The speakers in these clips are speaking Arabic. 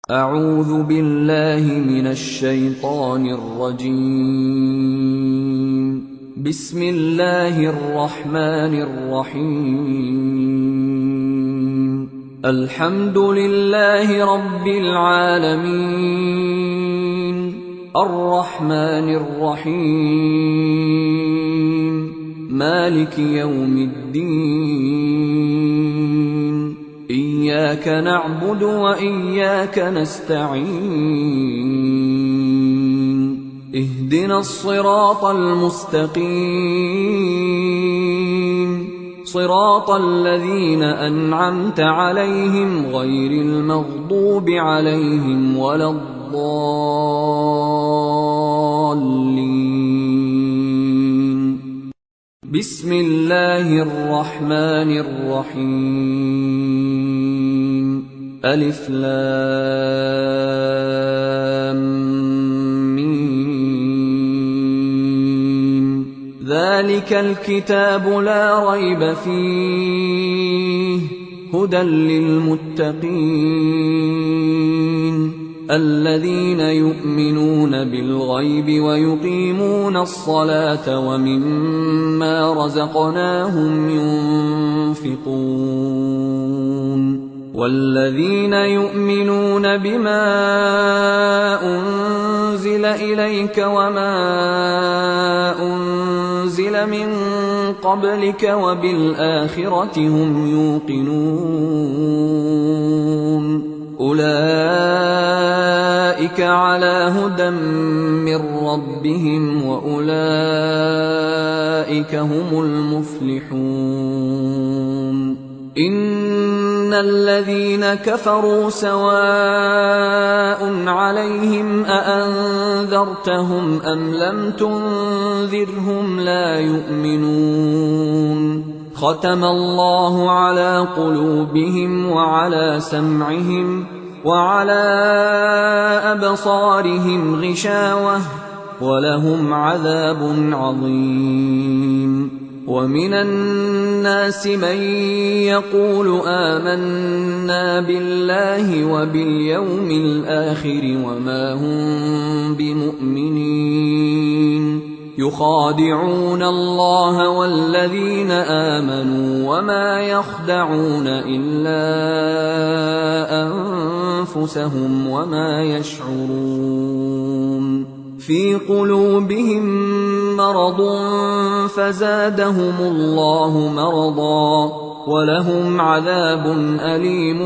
أعوذ بالله من الشيطان الرجيم. بسم الله الرحمن الرحيم. الحمد لله رب العالمين، الرحمن الرحيم، مالك يوم الدين، إياك نعبد وإياك نستعين، اهدنا الصراط المستقيم، صراط الذين أنعمت عليهم غير المغضوب عليهم ولا الضالين. بسم الله الرحمن الرحيم. ألف لام ميم. ذلك الكتاب لا ريب فيه، هدى للمتقين الذين يؤمنون بالغيب ويقيمون الصلاة ومما رزقناهم ينفقون، والذين يؤمنون بما أنزل إليك وما أنزل من قبلك وبالآخرة هم يوقنون، أولئك على هدى من ربهم وأولئك هم المفلحون. إن الذين كفروا سواء عليهم أأنذرتهم أم لم تنذرهم لا يؤمنون. ختم الله على قلوبهم وعلى سمعهم وعلى أبصارهم غشاوة ولهم عذاب عظيم. ومن الناس من يقول آمنا بالله وباليوم الآخر وما هم بمؤمنين، يخادعون الله والذين آمنوا وما يخدعون إلا أنفسهم وما يشعرون. في قلوبهم مرض فزادهم الله مرضا ولهم عذاب أليم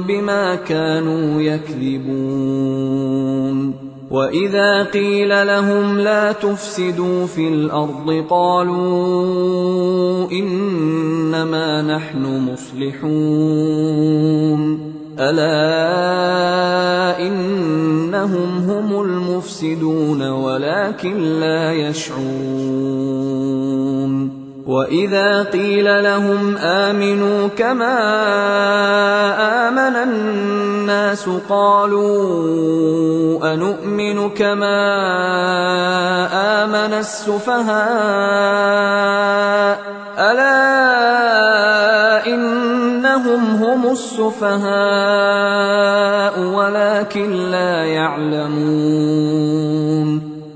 بما كانوا يكذبون. وإذا قيل لهم لا تفسدوا في الأرض قالوا إنما نحن مصلحون، ألا إنهم هم المفسدون ولكن لا يشعرون. وإذا قيل لهم آمنوا كما آمن الناس قالوا أنؤمن كما آمن السفهاء، ألا إنهم هم السفهاء ولكن لا يعلمون.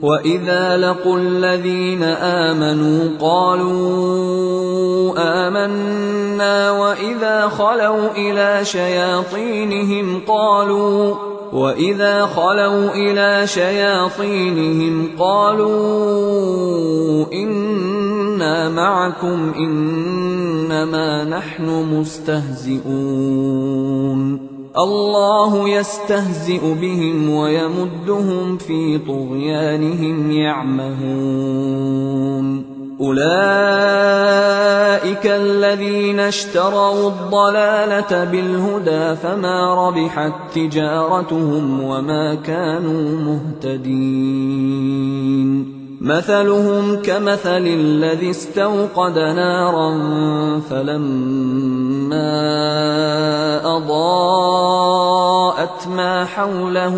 وإذا لقوا الذين آمنوا قالوا آمنا وإذا خلوا إلى شياطينهم قالوا إنا معكم إنما نحن مستهزئون. الله يستهزئ بهم ويمدهم في طغيانهم يعمهون. أولئك الذين اشتروا الضلالة بالهدى فما ربحت تجارتهم وما كانوا مهتدين. مثلهم كمثل الذي استوقد نارا فلما أضاءت ما حوله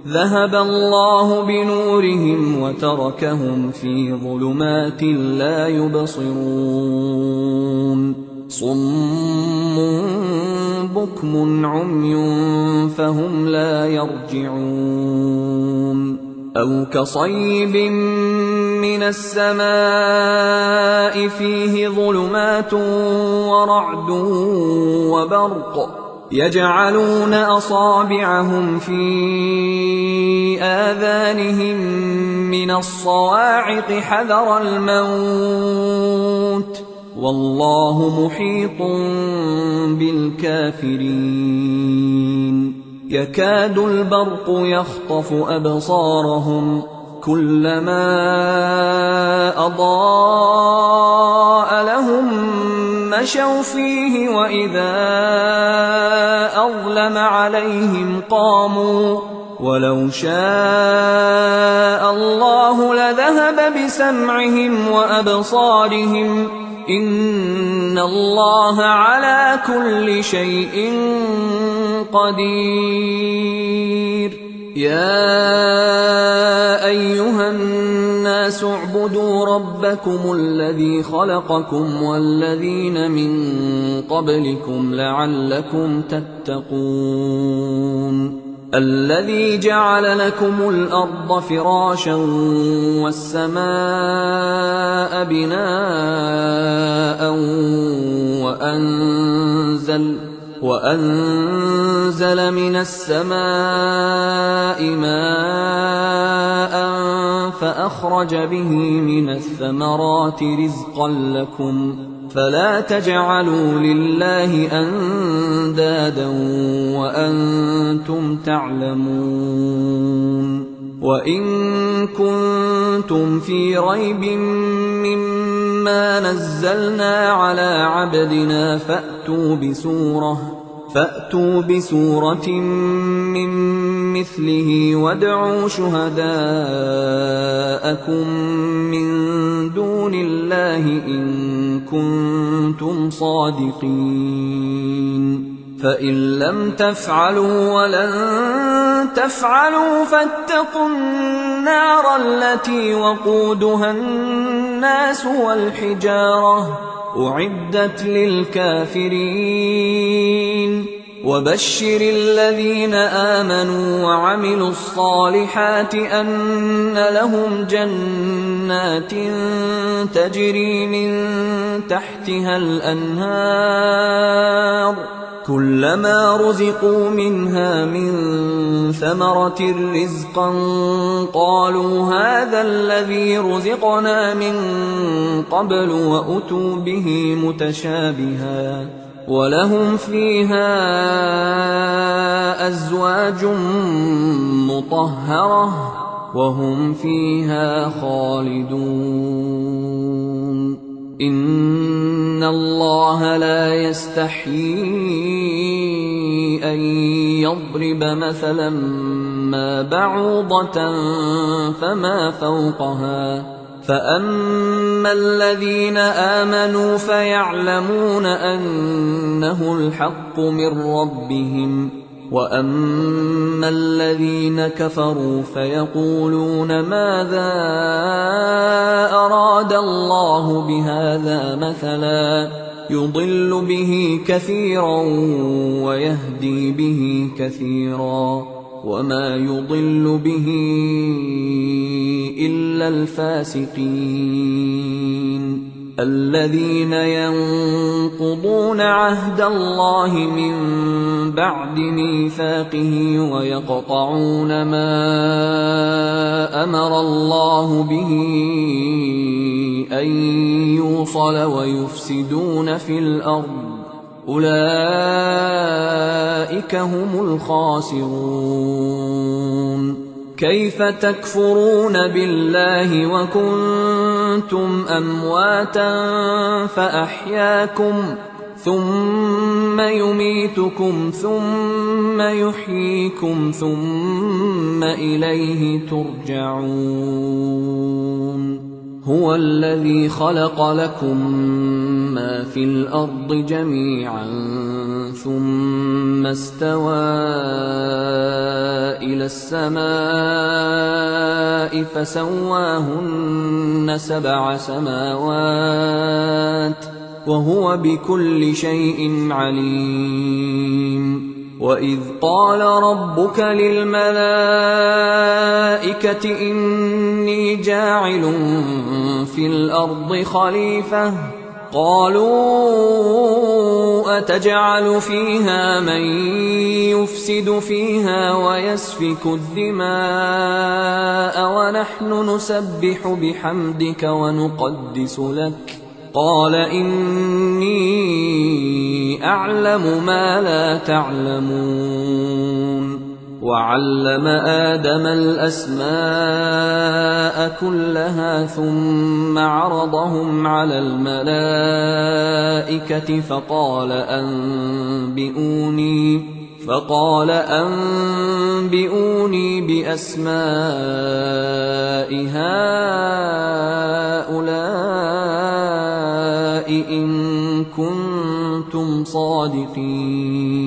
ذهب الله بنورهم وتركهم في ظلمات لا يبصرون. صم بكم عمي فهم لا يرجعون أو كصيب من السماء فيه ظلمات ورعد وبرق يجعلون أصابعهم في آذانهم من الصواعق حذر الموت والله محيط بالكافرين يكاد البرق يخطف أبصارهم كلما أضاء لهم مشوا فيه وإذا أظلم عليهم قاموا ولو شاء الله لذهب بسمعهم وأبصارهم إن الله على كل شيء قدير يا أيها الناس اعبدوا ربكم الذي خلقكم والذين من قبلكم لعلكم تتقون الذي جعل لكم الأرض فراشا والسماء بناء وأنزل من السماء ماء فأخرج به من الثمرات رزقا لكم فلا تجعلوا لله أندادا وأنتم تعلمون وإن كنتم في ريب مما نزلنا على عبدنا فأتوا بسورة من مثله وادعوا شهداءكم من دون الله إن كنتم صادقين فإن لم تفعلوا ولن تفعلوا فاتقوا النار التي وقودها الناس والحجارة أعدت للكافرين وبشر الذين آمنوا وعملوا الصالحات أن لهم جنات تجري من تحتها الأنهار كلما رزقوا منها من ثمرة رزقا قالوا هذا الذي رزقنا من قبل وأتوا به متشابها ولهم فيها أزواج مطهرة وهم فيها خالدون إن الله لا يستحيي أن يضرب مثلا ما بعوضة فما فوقها فأما الذين آمنوا فيعلمون أنه الحق من ربهم وأما الذين كفروا فيقولون ماذا أراد الله بهذا مثلا يضل به كثيرا ويهدي به كثيرا وما يضل به إلا الفاسقين الذين ينقضون عهد الله من بعد ميثاقه ويقطعون ما أمر الله به أن يوصل ويفسدون في الأرض أولئك هم الخاسرون كيف تكفرون بالله وكنتم أمواتا فأحياكم ثم يميتكم ثم يحييكم ثم إليه ترجعون هو الذي خلق لكم ما في الأرض جميعا ثم استوى إلى السماء فسواهن 7 سماوات وهو بكل شيء عليم. وإذ قال ربك للملائكة إني جاعل في الأرض خليفة قالوا أتجعل فيها من يفسد فيها ويسفك الدماء ونحن نسبح بحمدك ونقدس لك قال إني أعلم ما لا تعلمون. وعلم آدم الأسماء كلها ثم عرضهم على الملائكة فقال أنبئوني بأسماء هؤلاء إن كنتم صادقين.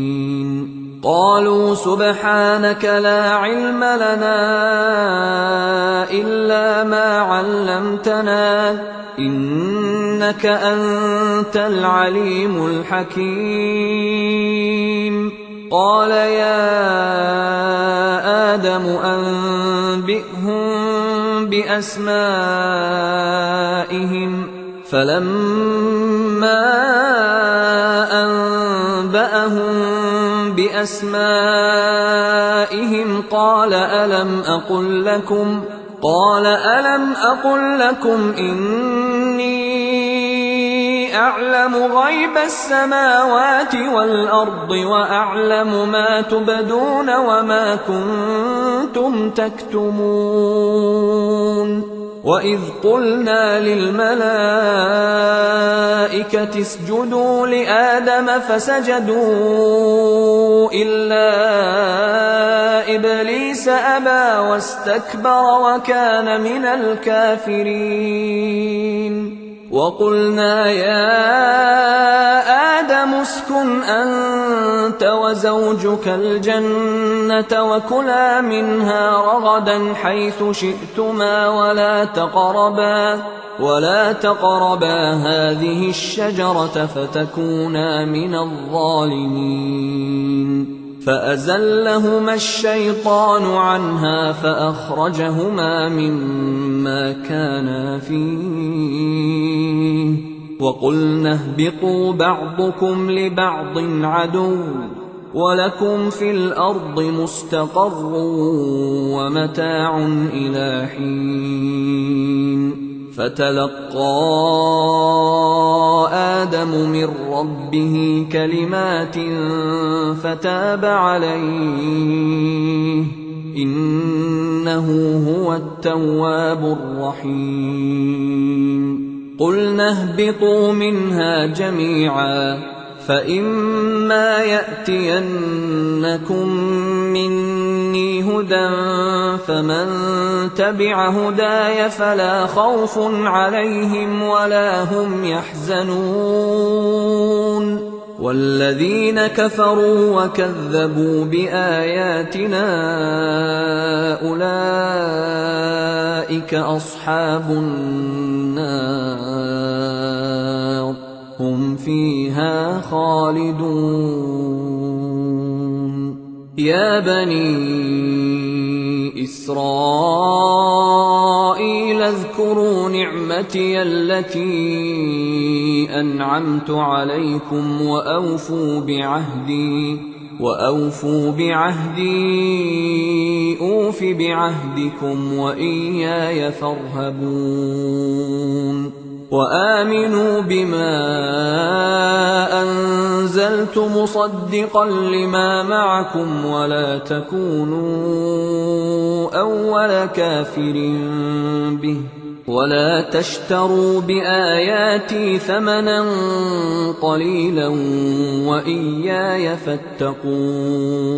قالوا سبحانك لا علم لنا إلا ما علمتنا إنك أنت العليم الحكيم. قال يا آدم أنبئهم بأسمائهم فلما أنبأهم بأسمائهم قال ألم أقل لكم إني أعلم غيب السماوات والأرض وأعلم ما تبدون وما كنتم تكتمون. وإذ قلنا للملائكة اسجدوا لآدم فسجدوا إلا إبليس أبى واستكبر وكان من الكافرين. وقلنا يا آدم اسكن أنت وزوجك الجنة وكلا منها رغدا حيث شئتما ولا تقربا هذه الشجرة فتكونا من الظالمين. فأزلهما الشيطان عنها فأخرجهما مما كانا فيه وقلنا اهبطوا بعضكم لبعض عدو ولكم في الأرض مستقر ومتاع إلى حين. فتلقى آدم من ربه كلمات فتاب عليه إنه هو التواب الرحيم. قلنا اهبطوا منها جميعا فإما يأتينكم مني هدى فمن تبع هداي فلا خوف عليهم ولا هم يحزنون. والذين كفروا وكذبوا بآياتنا أولئك أصحاب النار هم فيها خالدون. يا بني إسرائيل اذكروا نعمتي التي أنعمت عليكم وأوفوا بعهدي أوف بعهدكم وإياي فارهبون. وآمنوا بما أنزلت مصدقا لما معكم ولا تكونوا أول كافر به ولا تشتروا بآياتي ثمنا قليلا وإياي فاتقون.